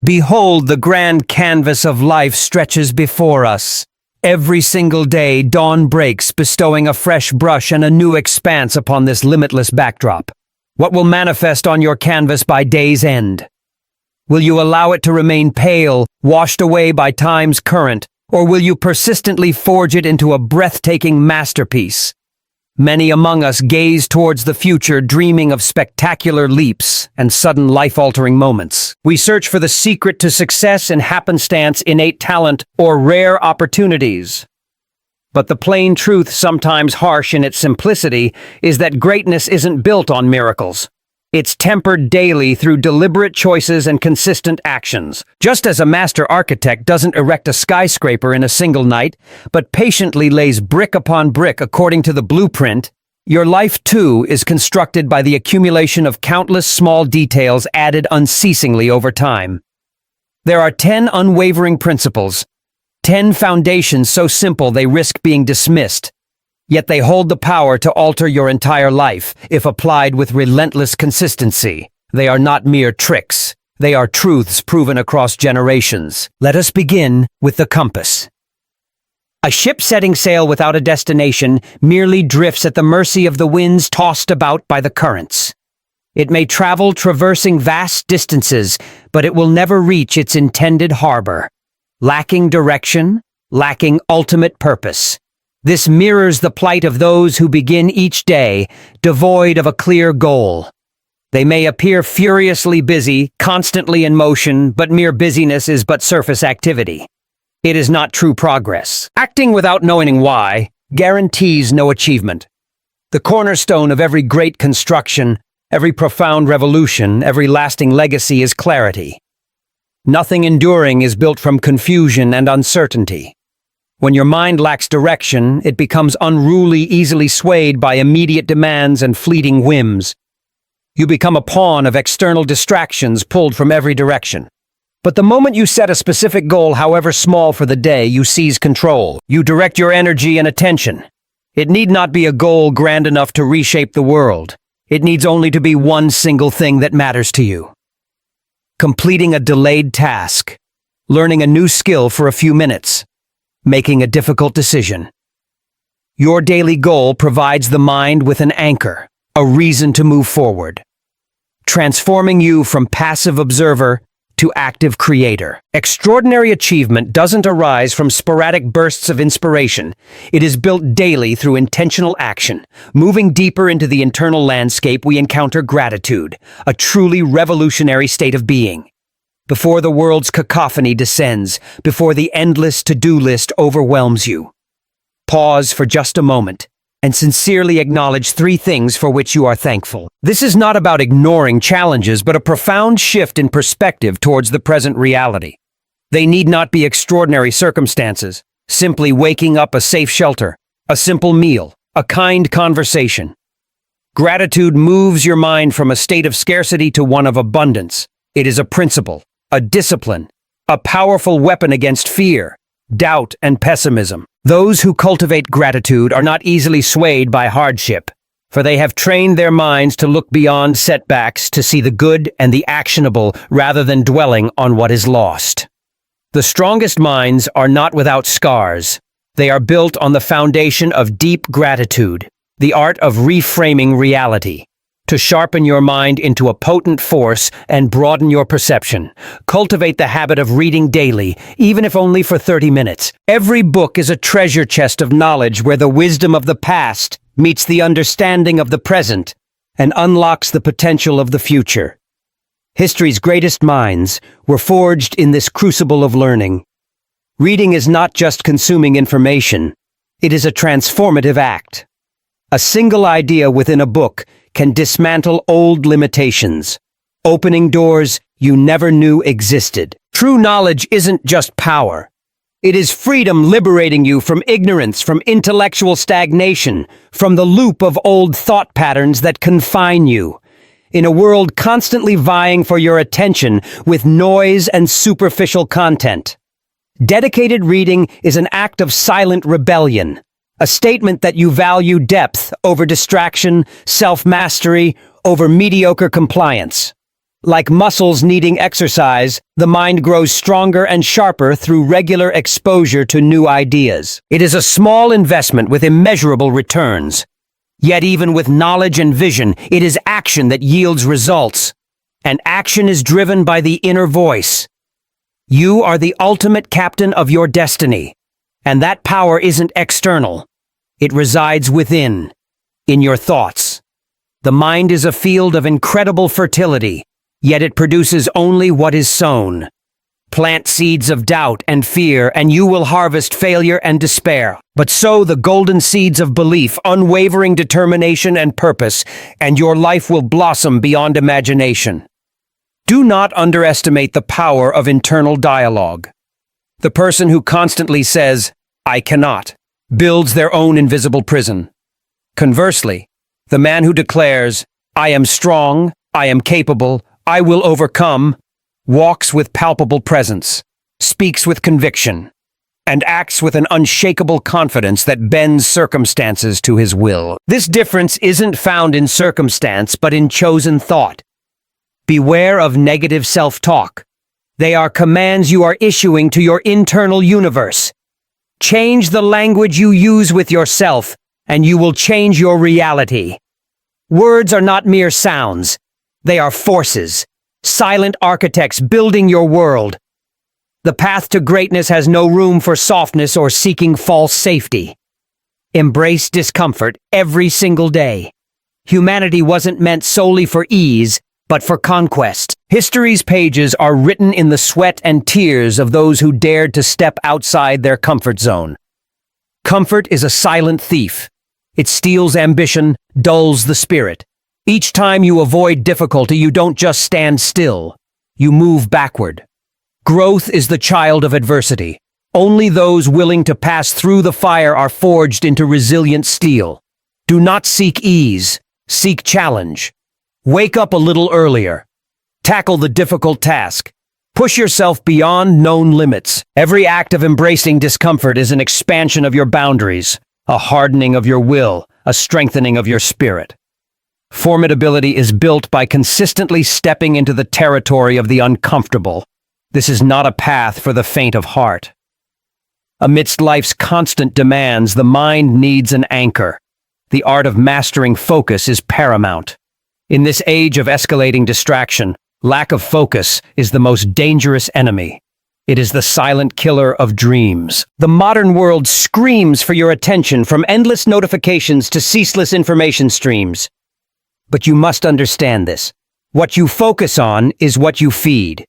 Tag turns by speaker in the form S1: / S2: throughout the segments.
S1: Behold, the grand canvas of life stretches before us. Every single day, dawn breaks, bestowing a fresh brush and a new expanse upon this limitless backdrop. What will manifest on your canvas by day's end? Will you allow it to remain pale, washed away by time's current, or will you persistently forge it into a breathtaking masterpiece? Many among us gaze towards the future, dreaming of spectacular leaps and sudden life-altering moments. We search for the secret to success in happenstance, innate talent, or rare opportunities. But the plain truth, sometimes harsh in its simplicity, is that greatness isn't built on miracles. It's tempered daily through deliberate choices and consistent actions. Just as a master architect doesn't erect a skyscraper in a single night, but patiently lays brick upon brick according to the blueprint, your life too is constructed by the accumulation of countless small details added unceasingly over time. There are 10 unwavering principles, 10 foundations so simple they risk being dismissed. Yet they hold the power to alter your entire life if applied with relentless consistency. They are not mere tricks. They are truths proven across generations. Let us begin with the compass. A ship setting sail without a destination merely drifts at the mercy of the winds tossed about by the currents. It may travel traversing vast distances, but it will never reach its intended harbor. Lacking direction, lacking ultimate purpose. This mirrors the plight of those who begin each day, devoid of a clear goal. They may appear furiously busy, constantly in motion, but mere busyness is but surface activity. It is not true progress. Acting without knowing why guarantees no achievement. The cornerstone of every great construction, every profound revolution, every lasting legacy is clarity. Nothing enduring is built from confusion and uncertainty. When your mind lacks direction, it becomes unruly, easily swayed by immediate demands and fleeting whims. You become a pawn of external distractions pulled from every direction. But the moment you set a specific goal, however small for the day, you seize control. You direct your energy and attention. It need not be a goal grand enough to reshape the world. It needs only to be one single thing that matters to you. Completing a delayed task. Learning a new skill for a few minutes. Making a difficult decision. Your daily goal provides the mind with an anchor, a reason to move forward, transforming you from passive observer to active creator. Extraordinary achievement doesn't arise from sporadic bursts of inspiration. It is built daily through intentional action. Moving deeper into the internal landscape, we encounter gratitude, a truly revolutionary state of being. Before the world's cacophony descends, before the endless to-do list overwhelms you. Pause for just a moment and sincerely acknowledge 3 things for which you are thankful. This is not about ignoring challenges, but a profound shift in perspective towards the present reality. They need not be extraordinary circumstances, simply waking up, a safe shelter, a simple meal, a kind conversation. Gratitude moves your mind from a state of scarcity to one of abundance. It is a principle, a discipline, a powerful weapon against fear, doubt, and pessimism. Those who cultivate gratitude are not easily swayed by hardship, for they have trained their minds to look beyond setbacks, to see the good and the actionable rather than dwelling on what is lost. The strongest minds are not without scars. They are built on the foundation of deep gratitude, the art of reframing reality. To sharpen your mind into a potent force and broaden your perception, cultivate the habit of reading daily, even if only for 30 minutes. Every book is a treasure chest of knowledge where the wisdom of the past meets the understanding of the present and unlocks the potential of the future. History's greatest minds were forged in this crucible of learning. Reading is not just consuming information, it is a transformative act. A single idea within a book can dismantle old limitations, opening doors you never knew existed. True knowledge isn't just power. It is freedom, liberating you from ignorance, from intellectual stagnation, from the loop of old thought patterns that confine you. In a world constantly vying for your attention with noise and superficial content, dedicated reading is an act of silent rebellion. A statement that you value depth over distraction, self-mastery over mediocre compliance. Like muscles needing exercise, the mind grows stronger and sharper through regular exposure to new ideas. It is a small investment with immeasurable returns. Yet even with knowledge and vision, it is action that yields results. And action is driven by the inner voice. You are the ultimate captain of your destiny. And that power isn't external. It resides within, in your thoughts. The mind is a field of incredible fertility. Yet it produces only what is sown. Plant seeds of doubt and fear, and you will harvest failure and despair. But sow the golden seeds of belief, unwavering determination and purpose, and your life will blossom beyond imagination. Do not underestimate the power of internal dialogue. The person who constantly says, "I cannot," builds their own invisible prison. Conversely, the man who declares, "I am strong, I am capable, I will overcome," walks with palpable presence, speaks with conviction, and acts with an unshakable confidence that bends circumstances to his will. This difference isn't found in circumstance, but in chosen thought. Beware of negative self-talk. They are commands you are issuing to your internal universe. Change the language you use with yourself, and you will change your reality. Words are not mere sounds. They are forces, silent architects building your world. The path to greatness has no room for softness or seeking false safety. Embrace discomfort every single day. Humanity wasn't meant solely for ease, but for conquest. History's pages are written in the sweat and tears of those who dared to step outside their comfort zone. Comfort is a silent thief. It steals ambition, dulls the spirit. Each time you avoid difficulty, you don't just stand still. You move backward. Growth is the child of adversity. Only those willing to pass through the fire are forged into resilient steel. Do not seek ease. Seek challenge. Wake up a little earlier. Tackle the difficult task. Push yourself beyond known limits. Every act of embracing discomfort is an expansion of your boundaries, a hardening of your will, a strengthening of your spirit. Formidability is built by consistently stepping into the territory of the uncomfortable. This is not a path for the faint of heart. Amidst life's constant demands, the mind needs an anchor. The art of mastering focus is paramount. In this age of escalating distraction, lack of focus is the most dangerous enemy. It is the silent killer of dreams. The modern world screams for your attention, from endless notifications to ceaseless information streams. But you must understand this. What you focus on is what you feed.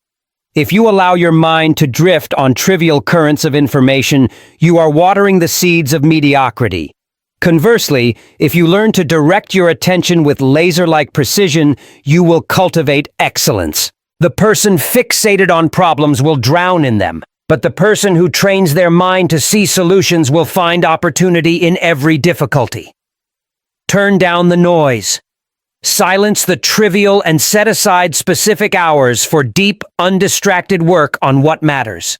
S1: If you allow your mind to drift on trivial currents of information, you are watering the seeds of mediocrity. Conversely, if you learn to direct your attention with laser-like precision, you will cultivate excellence. The person fixated on problems will drown in them, but the person who trains their mind to see solutions will find opportunity in every difficulty. Turn down the noise. Silence the trivial and set aside specific hours for deep, undistracted work on what matters.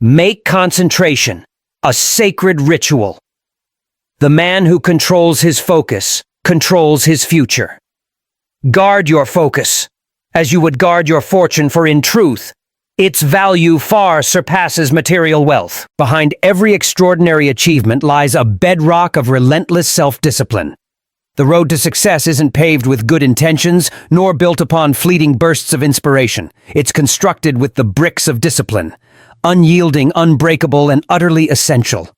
S1: Make concentration a sacred ritual. The man who controls his focus controls his future. Guard your focus, as you would guard your fortune, for in truth, its value far surpasses material wealth. Behind every extraordinary achievement lies a bedrock of relentless self-discipline. The road to success isn't paved with good intentions, nor built upon fleeting bursts of inspiration. It's constructed with the bricks of discipline, unyielding, unbreakable, and utterly essential.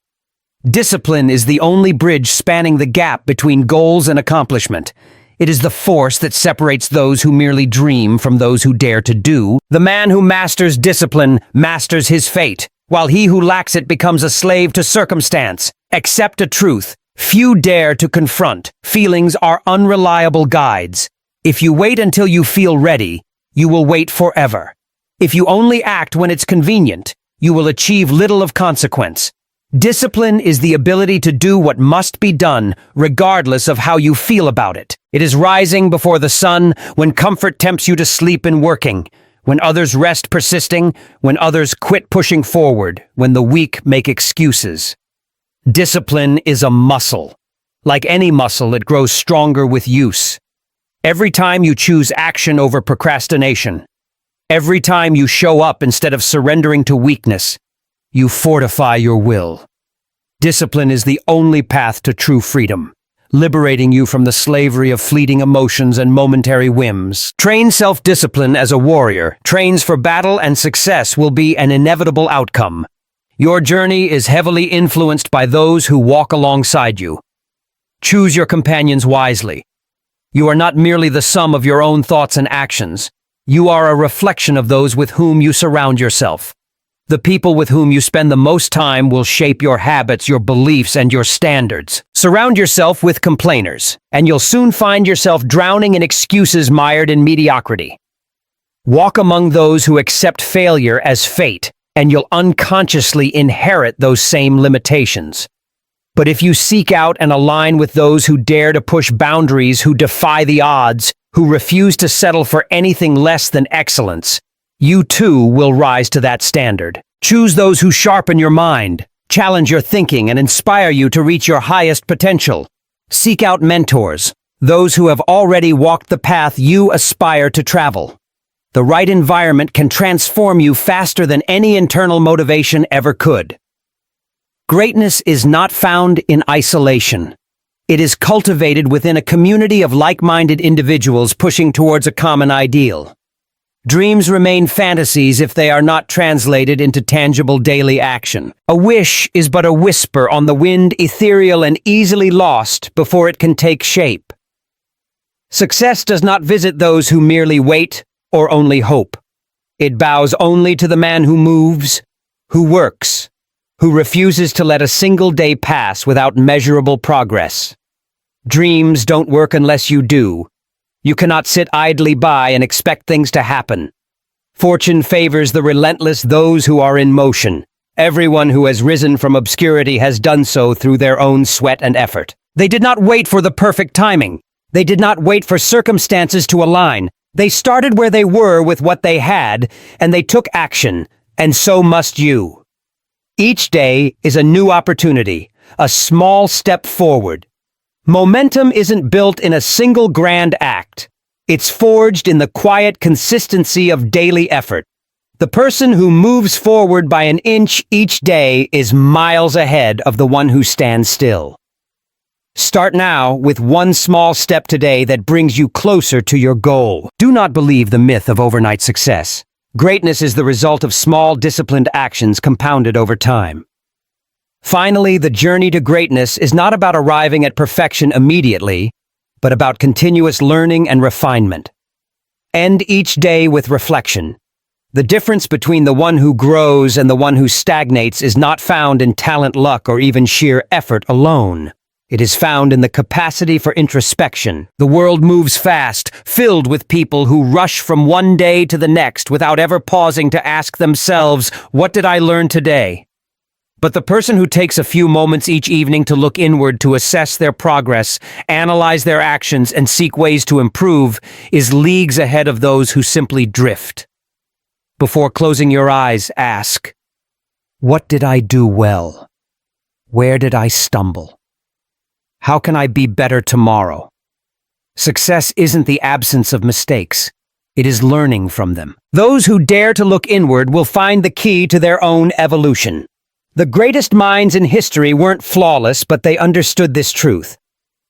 S1: Discipline is the only bridge spanning the gap between goals and accomplishment. It is the force that separates those who merely dream from those who dare to do. The man who masters discipline masters his fate, while he who lacks it becomes a slave to circumstance. Accept a truth few dare to confront. Feelings are unreliable guides. If you wait until you feel ready, you will wait forever. If you only act when it's convenient, you will achieve little of consequence. Discipline is the ability to do what must be done, regardless of how you feel about it. It is rising before the sun, when comfort tempts you to sleep and working, when others rest persisting, when others quit pushing forward, when the weak make excuses. Discipline is a muscle. Like any muscle, it grows stronger with use. Every time you choose action over procrastination, every time you show up instead of surrendering to weakness, you fortify your will. Discipline is the only path to true freedom, liberating you from the slavery of fleeting emotions and momentary whims. Train self-discipline as a warrior. Trains for battle and success will be an inevitable outcome. Your journey is heavily influenced by those who walk alongside you. Choose your companions wisely. You are not merely the sum of your own thoughts and actions. You are a reflection of those with whom you surround yourself. The people with whom you spend the most time will shape your habits, your beliefs, and your standards. Surround yourself with complainers, and you'll soon find yourself drowning in excuses mired in mediocrity. Walk among those who accept failure as fate, and you'll unconsciously inherit those same limitations. But if you seek out and align with those who dare to push boundaries, who defy the odds, who refuse to settle for anything less than excellence, you too will rise to that standard. Choose those who sharpen your mind, challenge your thinking, and inspire you to reach your highest potential. Seek out mentors, those who have already walked the path you aspire to travel. The right environment can transform you faster than any internal motivation ever could. Greatness is not found in isolation. It is cultivated within a community of like-minded individuals pushing towards a common ideal. Dreams remain fantasies if they are not translated into tangible daily action. A wish is but a whisper on the wind, ethereal and easily lost before it can take shape. Success does not visit those who merely wait or only hope. It bows only to the man who moves, who works, who refuses to let a single day pass without measurable progress. Dreams don't work unless you do. You cannot sit idly by and expect things to happen. Fortune favors the relentless, those who are in motion. Everyone who has risen from obscurity has done so through their own sweat and effort. They did not wait for the perfect timing. They did not wait for circumstances to align. They started where they were with what they had, and they took action, and so must you. Each day is a new opportunity, a small step forward. Momentum isn't built in a single grand act. It's forged in the quiet consistency of daily effort. The person who moves forward by an inch each day is miles ahead of the one who stands still. Start now with one small step today that brings you closer to your goal. Do not believe the myth of overnight success. Greatness is the result of small, disciplined actions compounded over time. Finally, the journey to greatness is not about arriving at perfection immediately, but about continuous learning and refinement. End each day with reflection. The difference between the one who grows and the one who stagnates is not found in talent, luck, or even sheer effort alone. It is found in the capacity for introspection. The world moves fast, filled with people who rush from one day to the next without ever pausing to ask themselves, "What did I learn today?" But the person who takes a few moments each evening to look inward, to assess their progress, analyze their actions, and seek ways to improve is leagues ahead of those who simply drift. Before closing your eyes, ask, what did I do well? Where did I stumble? How can I be better tomorrow? Success isn't the absence of mistakes. It is learning from them. Those who dare to look inward will find the key to their own evolution. The greatest minds in history weren't flawless, but they understood this truth.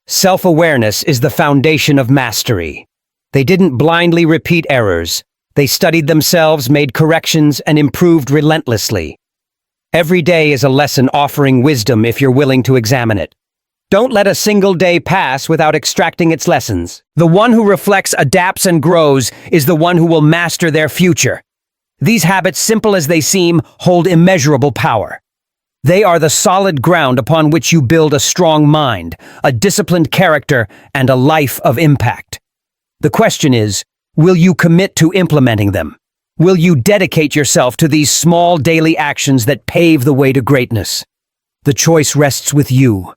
S1: Self-awareness is the foundation of mastery. They didn't blindly repeat errors. They studied themselves, made corrections, and improved relentlessly. Every day is a lesson offering wisdom if you're willing to examine it. Don't let a single day pass without extracting its lessons. The one who reflects, adapts, and grows is the one who will master their future. These habits, simple as they seem, hold immeasurable power. They are the solid ground upon which you build a strong mind, a disciplined character, and a life of impact. The question is, will you commit to implementing them? Will you dedicate yourself to these small daily actions that pave the way to greatness? The choice rests with you.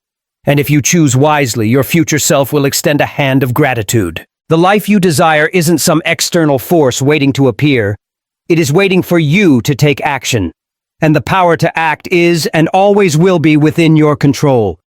S1: And if you choose wisely, your future self will extend a hand of gratitude. The life you desire isn't some external force waiting to appear. It is waiting for you to take action. And the power to act is and always will be within your control.